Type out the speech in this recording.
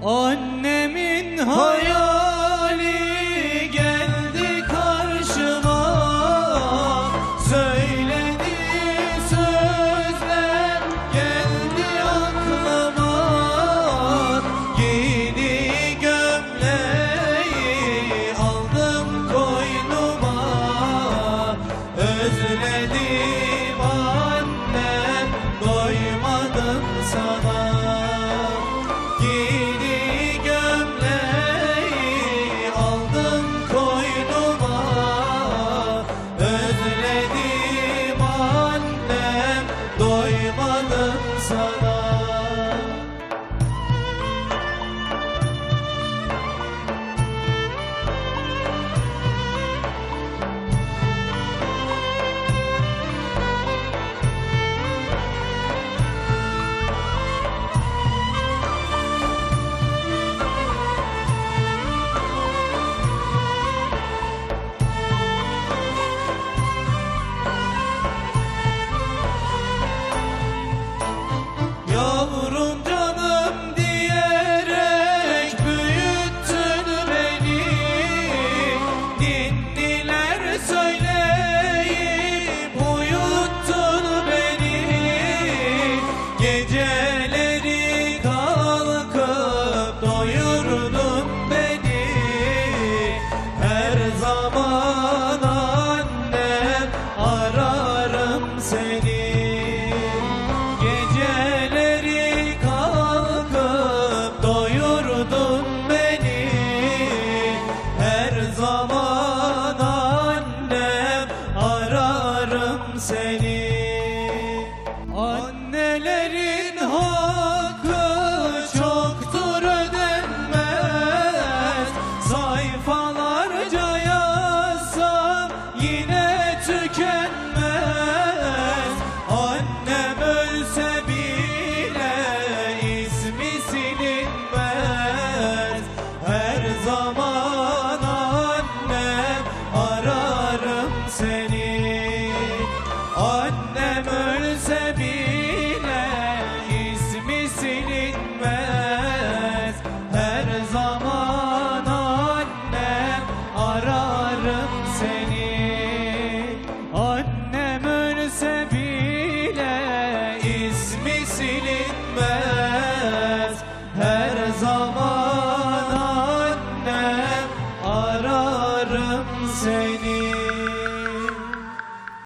Annemin hayali geldi karşıma, söylediği sözler geldi aklıma. Giydiği gömleği aldım koynuma, özledim annem, doymadım sana. Doymadım sana. Yavrum canım diyerek büyüttün beni, ninniler söyleyip uyuttun beni. Geceleri kalkıp doyurdun beni, her zaman annem ararım seni. Seni. Annelerin hakkı çoktur ödenmez, sayfalarca yazsam yine tükenmez. Annem ölse bile ismi silinmez, her zaman annem ararım seni. Annem ölse bile ismi silinmez, her zaman annem ararım seni. Annem ölse bile ismi silinmez, her zaman annem ararım seni.